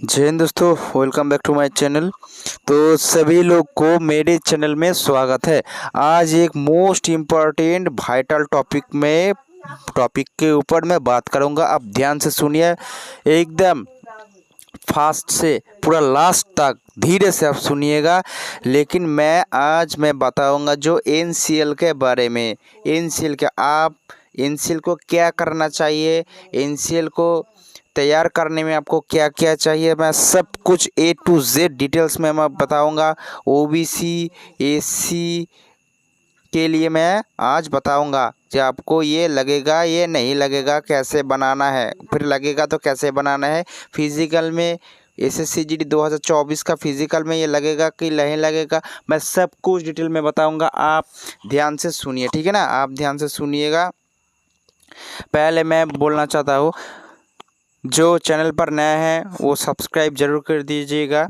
जय हिंद दोस्तों, welcome back to my channel. तो सभी लोग को मेरे चैनल में स्वागत है। आज एक मोस्ट इम्पॉर्टेंट वाइटल टॉपिक के ऊपर मैं बात करूंगा। आप ध्यान से सुनिए, एकदम फास्ट से पूरा लास्ट तक धीरे से आप सुनिएगा। लेकिन मैं बताऊंगा जो एनसीएल के बारे में। एनसीएल को क्या करना चाहिए, एनसीएल को तैयार करने में आपको क्या क्या चाहिए, मैं सब कुछ ए टू जेड डिटेल्स में मैं बताऊंगा। ओबीसी एससी के लिए मैं आज बताऊंगा जो आपको ये लगेगा ये नहीं लगेगा, कैसे बनाना है, फिर लगेगा तो कैसे बनाना है। फिजिकल में एसएससी जीडी 2024 का फिजिकल में ये लगेगा कि नहीं लगेगा, मैं सब कुछ डिटेल में बताऊंगा। आप ध्यान से सुनिए, ठीक है ना, आप ध्यान से सुनिएगा। पहले मैं बोलना चाहता हूँ, जो चैनल पर नया है वो सब्सक्राइब जरूर कर दीजिएगा,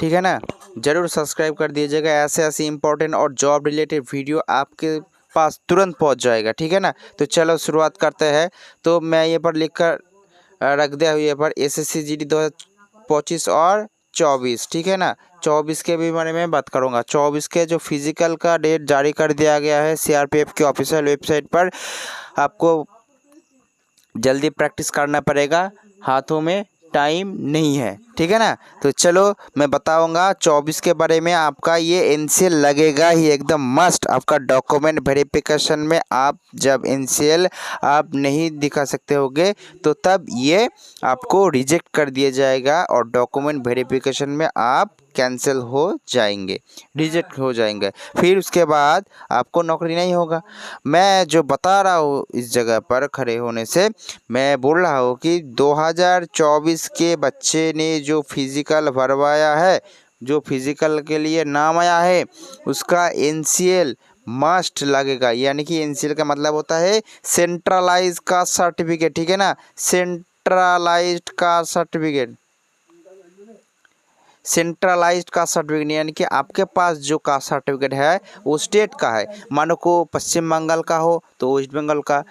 ठीक है ना, ज़रूर सब्सक्राइब कर दीजिएगा। ऐसे ऐसे इंपॉर्टेंट और जॉब रिलेटेड वीडियो आपके पास तुरंत पहुंच जाएगा, ठीक है ना। तो चलो शुरुआत करते हैं। तो मैं ये पर लिख कर रख दिया हुआ, ये पर एसएससी जीडी 2025 और 24, ठीक है ना। 24 के भी बारे में बात करूंगा। 24 के जो फिजिकल का डेट जारी कर दिया गया है सीआरपीएफ के ऑफिशियल वेबसाइट पर। आपको जल्दी प्रैक्टिस करना पड़ेगा, हाथों में टाइम नहीं है, ठीक है ना। तो चलो मैं बताऊंगा 24 के बारे में। आपका ये एनसीएल लगेगा ही, एकदम मस्ट। आपका डॉक्यूमेंट वेरिफिकेशन में आप जब एनसीएल आप नहीं दिखा सकते होगे तो तब ये आपको रिजेक्ट कर दिया जाएगा और डॉक्यूमेंट वेरिफिकेशन में आप कैंसिल हो जाएंगे, रिजेक्ट हो जाएंगे। फिर उसके बाद आपको नौकरी नहीं होगा। मैं जो बता रहा हूँ इस जगह पर खड़े होने से मैं बोल रहा हूँ कि 2024 के बच्चे ने जो फिजिकल भरवाया है, जो फिजिकल के लिए नाम आया है, उसका एनसीएल मस्ट लगेगा। यानी कि एनसीएल का मतलब होता है सेंट्रलाइज कास्ट सर्टिफिकेट, ठीक है ना, centralised caste certificate. Centralised caste certificate यानी कि आपके पास जो कास्ट सर्टिफिकेट है वो स्टेट का है। मानो को पश्चिम बंगाल का हो तो वेस्ट बंगाल का,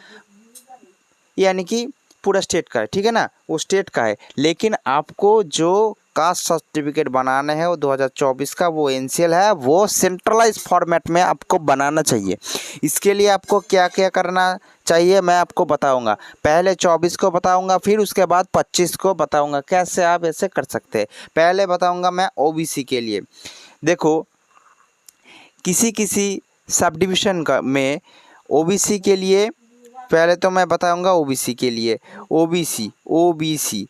यानी कि पूरा स्टेट का है, ठीक है ना, वो स्टेट का है। लेकिन आपको जो कास्ट सर्टिफिकेट बनाना है वो 2024 का वो एनसीएल है, वो सेंट्रलाइज फॉर्मेट में आपको बनाना चाहिए। इसके लिए आपको क्या क्या करना चाहिए मैं आपको बताऊंगा। पहले 24 को बताऊंगा, फिर उसके बाद 25 को बताऊंगा कैसे आप ऐसे कर सकते हैं। पहले बताऊंगा मैं ओबीसी के लिए। देखो, किसी किसी सब डिवीज़न का में ओबीसी के लिए, पहले तो मैं बताऊंगा ओबीसी के लिए। ओबीसी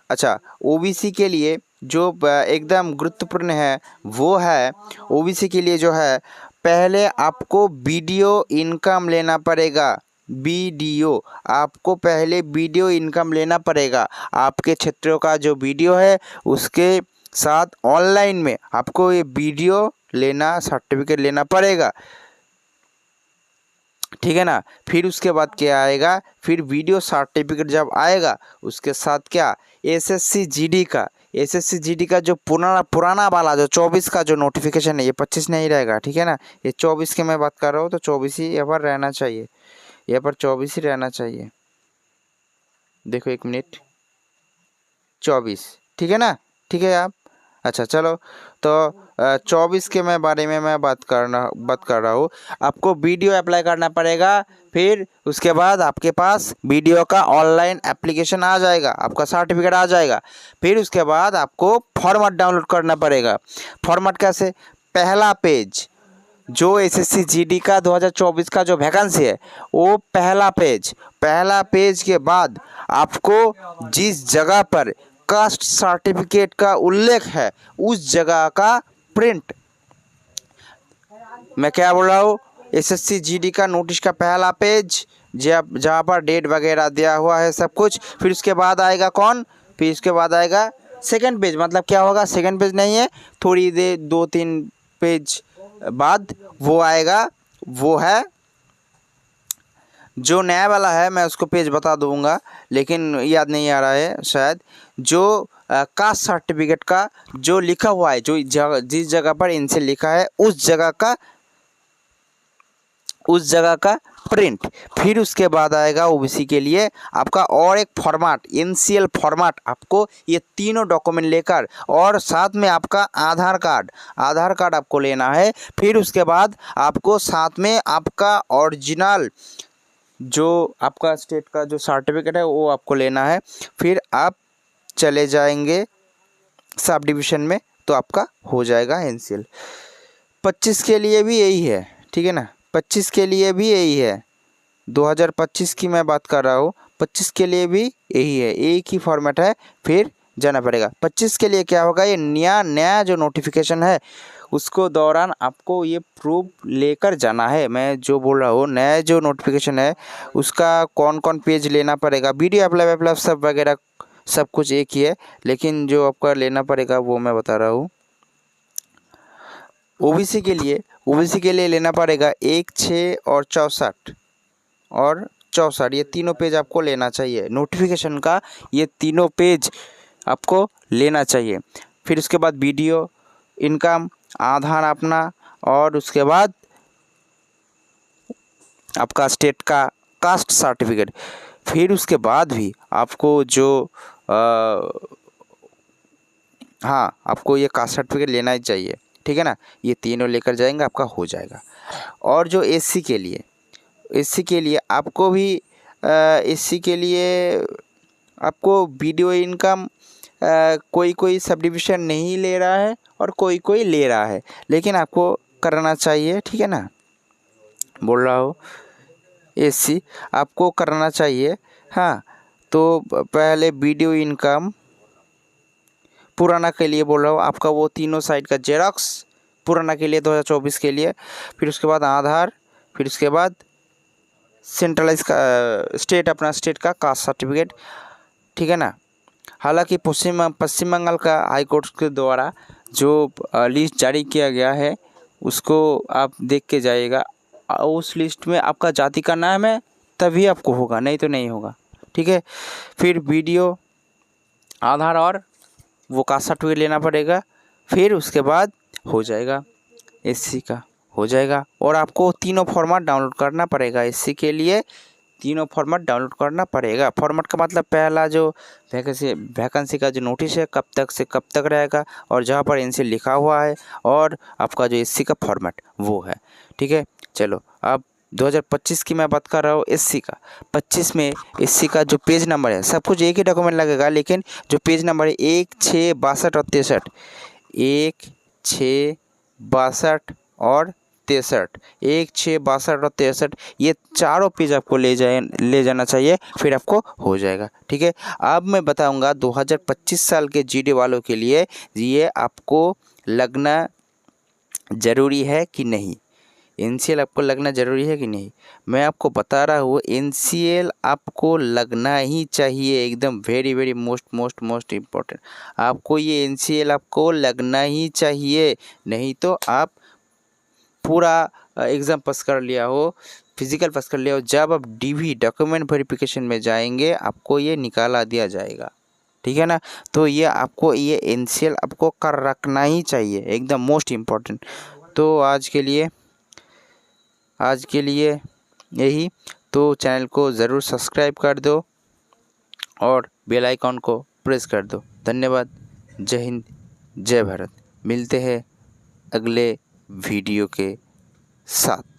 अच्छा, ओबीसी के लिए जो एकदम गुरुत्वपूर्ण है वो है, ओबीसी के लिए जो है, पहले आपको वीडियो इनकम लेना पड़ेगा। वीडियो, आपको पहले वीडियो इनकम लेना पड़ेगा। आपके क्षेत्रों का जो वीडियो है उसके साथ ऑनलाइन में आपको ये वीडियो लेना, सर्टिफिकेट लेना पड़ेगा, ठीक है ना। फिर उसके बाद क्या आएगा, फिर वीडियो सर्टिफिकेट जब आएगा उसके साथ क्या, एसएससी जीडी का जो पुराना वाला जो 24 का जो नोटिफिकेशन है, ये 25 नहीं रहेगा, ठीक है ना। ये 24 के मैं बात कर रहा हूँ, तो 24 ही यहाँ पर रहना चाहिए, यहाँ पर 24 ही रहना चाहिए। देखो एक मिनट, 24, ठीक है ना, ठीक है आप। अच्छा चलो, तो 24 के बारे में मैं बात कर रहा हूँ। आपको वीडियो अप्लाई करना पड़ेगा, फिर उसके बाद आपके पास वीडियो का ऑनलाइन एप्लीकेशन आ जाएगा, आपका सर्टिफिकेट आ जाएगा। फिर उसके बाद आपको फॉर्मेट डाउनलोड करना पड़ेगा। फॉर्मेट कैसे, पहला पेज जो एसएससी जीडी का 2024 का जो वैकेंसी है वो पहला पेज के बाद आपको जिस जगह पर कास्ट सर्टिफिकेट का उल्लेख है उस जगह का प्रिंट, मैं क्या बोल रहा हूँ, एसएससी जीडी का नोटिस का पहला पेज जहाँ पर डेट वगैरह दिया हुआ है सब कुछ। फिर उसके बाद आएगा कौन, फिर उसके बाद आएगा सेकंड पेज। मतलब क्या होगा, सेकंड पेज नहीं है, थोड़ी देर 2-3 पेज बाद वो आएगा, वो है जो नया वाला है, मैं उसको पेज बता दूंगा लेकिन याद नहीं आ रहा है शायद। जो कास्ट सर्टिफिकेट का जो लिखा हुआ है, जो जिस जगह पर इनसे लिखा है उस जगह का उस जगह का प्रिंट। फिर उसके बाद आएगा ओबीसी के लिए आपका और एक फॉर्मेट, एनसीएल फॉर्मेट। आपको ये तीनों डॉक्यूमेंट लेकर और साथ में आपका आधार कार्ड आपको लेना है। फिर उसके बाद आपको साथ में आपका ओरिजिनल जो आपका स्टेट का जो सर्टिफिकेट है वो आपको लेना है। फिर आप चले जाएंगे सब डिवीज़न में, तो आपका हो जाएगा एनसीएल। 25 के लिए भी यही है, ठीक है ना, 25 के लिए भी यही है, 2025 की मैं बात कर रहा हूँ। 25 के लिए भी यही है, एक ही फॉर्मेट है, फिर जाना पड़ेगा। 25 के लिए क्या होगा, ये नया जो नोटिफिकेशन है उसको दौरान आपको ये प्रूफ लेकर जाना है। मैं जो बोल रहा हूँ, नया जो नोटिफिकेशन है उसका कौन कौन पेज लेना पड़ेगा, वीडियो अप्लाई सब वगैरह सब कुछ एक ही है, लेकिन जो आपका लेना पड़ेगा वो मैं बता रहा हूँ। ओबीसी के लिए लेना पड़ेगा 1, 6 और 64 ये तीनों पेज आपको लेना चाहिए नोटिफिकेशन का, ये तीनों पेज आपको लेना चाहिए। फिर उसके बाद वीडियो, इनकम, आधार अपना, और उसके बाद आपका स्टेट का कास्ट सर्टिफिकेट। फिर उसके बाद भी आपको जो हाँ आपको ये कास्ट सर्टिफिकेट लेना ही चाहिए, ठीक है ना। ये तीनों लेकर जाएंगे, आपका हो जाएगा। और जो एससी के लिए आपको भी एससी के लिए आपको वीडियो इनकम कोई सब डिविज़न नहीं ले रहा है और कोई ले रहा है, लेकिन आपको करना चाहिए, ठीक है ना। बोल रहा हूँ एससी आपको करना चाहिए। हाँ, तो पहले वीडियो इनकम पुराना के लिए बोल रहा हूँ, आपका वो तीनों साइड का जेरॉक्स पुराना के लिए 2024 के लिए। फिर उसके बाद आधार, फिर उसके बाद सेंट्रलाइज का स्टेट का कास्ट सर्टिफिकेट, ठीक है ना। हालांकि पश्चिम बंगाल का हाई कोर्ट के द्वारा जो लिस्ट जारी किया गया है उसको आप देख के जाइएगा। उस लिस्ट में आपका जाति का नाम है तभी आपको होगा, नहीं तो नहीं होगा, ठीक है। फिर वीडियो, आधार और वो कास्ट सर्टिफिकेट लेना पड़ेगा। फिर उसके बाद हो जाएगा एससी का, हो जाएगा। और आपको तीनों फॉर्मेट डाउनलोड करना पड़ेगा, एससी के लिए तीनों फॉर्मेट डाउनलोड करना पड़ेगा। फॉर्मेट का मतलब पहला जो वैकेंसी का जो नोटिस है कब तक से कब तक रहेगा, और जहाँ पर एनसी लिखा हुआ है, और आपका जो एससी का फॉर्मेट वो है, ठीक है। चलो अब 2025 की मैं बात कर रहा हूँ एससी का। 25 में एससी का जो पेज नंबर है, सब कुछ एक ही डॉक्यूमेंट लगेगा, लेकिन जो पेज नंबर है 1, 6, 62 और 63, 1, 6, 62 और 63, 1, 6, 62 और 63, ये चारों पेज आपको ले जाना चाहिए, फिर आपको हो जाएगा, ठीक है। अब मैं बताऊंगा 2025 साल के जीडी वालों के लिए ये आपको लगना ज़रूरी है कि नहीं, एनसीएल आपको लगना ज़रूरी है कि नहीं। मैं आपको बता रहा हूँ एनसीएल आपको लगना ही चाहिए, एकदम वेरी मोस्ट इम्पोर्टेंट। आपको ये एनसीएल आपको लगना ही चाहिए, नहीं तो आप पूरा एग्ज़ाम पास कर लिया हो, फिजिकल पास कर लिया हो, जब आप डीवी डॉक्यूमेंट वेरिफिकेशन में जाएंगे आपको ये निकाला दिया जाएगा, ठीक है ना। तो ये आपको ये एनसीएल आपको कर रखना ही चाहिए, एकदम मोस्ट इम्पोर्टेंट। तो आज के लिए यही, तो चैनल को ज़रूर सब्सक्राइब कर दो और बेल आइकॉन को प्रेस कर दो। धन्यवाद। जय हिंद, जय भारत। मिलते हैं अगले वीडियो के साथ।